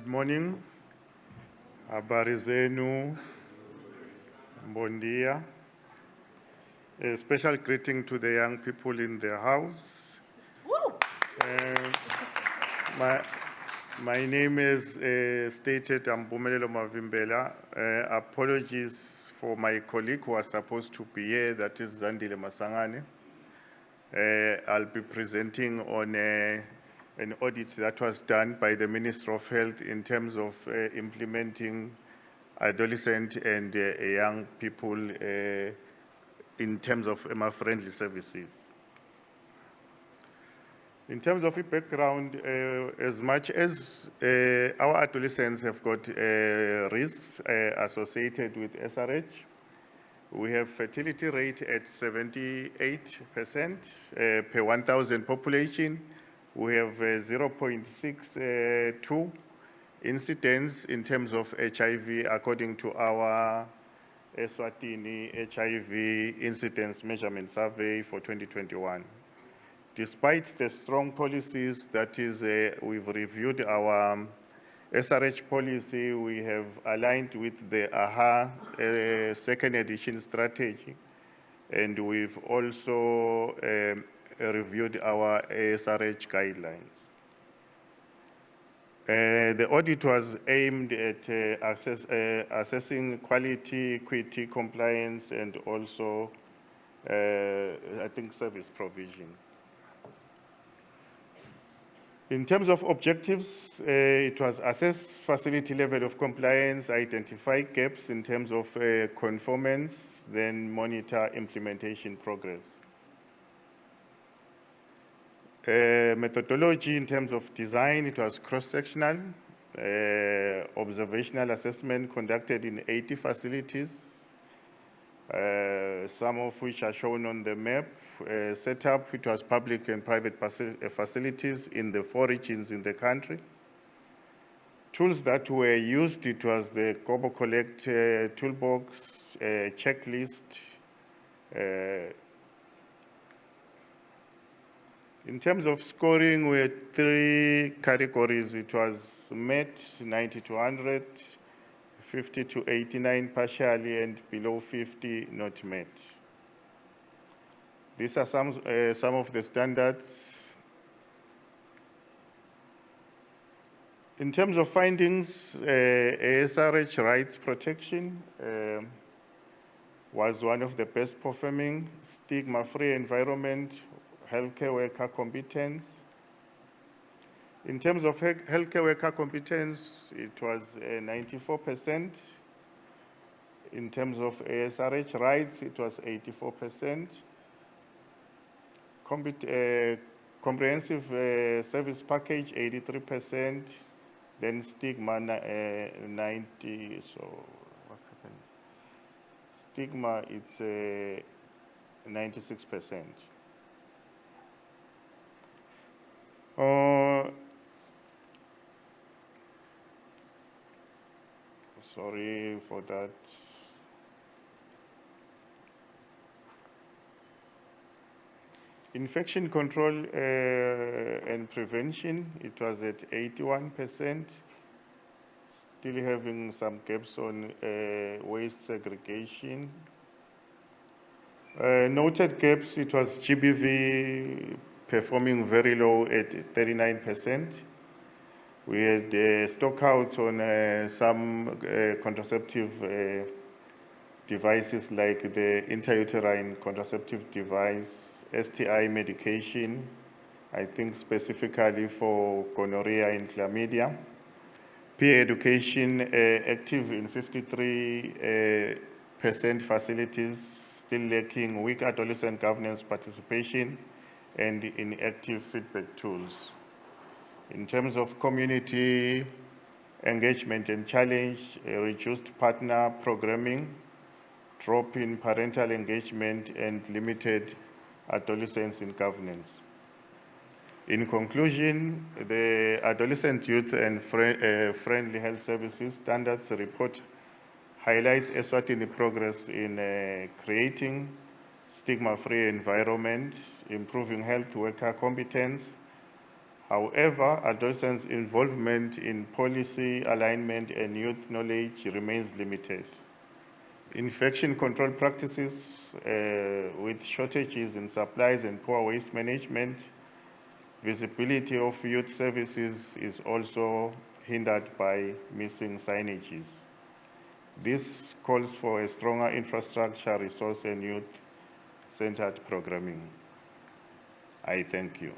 Good morning. Habari zenu. Bon dia. A special greeting to the young people in the house. My name is stated Mpumelelo Mavimbela. Apologies for my colleague who was supposed to be here, that is Zandile Masangane. I'll be presenting on an audit that was done by the Minister of Health in terms of implementing adolescent and young people in terms of EMA-friendly services. In terms of the background, as much as our adolescents have got risks associated with SRH, we have fertility rate at 78% per 1,000 population. We have 0.62 incidence in terms of HIV according to our Eswatini HIV incidence measurement survey for 2021. Despite the strong policies, that is, we've reviewed our SRH policy, we have aligned with the AHA second edition strategy, and we've also reviewed our SRH guidelines. The audit was aimed at assessing quality, equity, compliance, and also, I think, service provision. In terms of objectives, it was assess facility level of compliance, identify gaps in terms of conformance, then monitor implementation progress. Methodology in terms of design, it was cross-sectional, observational assessment conducted in 80 facilities, some of which are shown on the map. Setup, it was public and private facilities in the 4 regions in the country. Tools that were used, it was the Global Collect toolbox, checklist. In terms of scoring, we had 3 categories. It was met, 90 to 100, 50 to 89 partially, and below 50 not met. These are some of the standards. In terms of findings, SRH rights protection was one of the best performing, stigma-free environment, healthcare worker competence. In terms of healthcare worker competence, it was 94%. In terms of SRH rights, it was 84%. Comprehensive service package, 83%. Then stigma, 90. So what's happening? Stigma, it's 96%. Sorry for that. Infection control and prevention, it was at 81%, still having some gaps on waste segregation. Noted gaps, it was GBV performing very low at 39%. We had stockouts on some contraceptive devices like the intrauterine contraceptive device, STI medication, I think specifically for gonorrhea and chlamydia. Peer education active in 53% facilities, still lacking weak adolescent governance participation and inactive feedback tools. In terms of community engagement and challenge, reduced partner programming, drop in parental engagement, and limited adolescents in governance. In conclusion, the Adolescent Youth and Friendly Health Services Standards Report highlights Eswatini progress in creating stigma-free environment, improving health worker competence, However, adolescents' involvement in policy alignment and youth knowledge remains limited. Infection control practices with shortages in supplies and poor waste management, visibility of youth services is also hindered by missing signages. This calls for a stronger infrastructure, resource, and youth-centered programming. I thank you.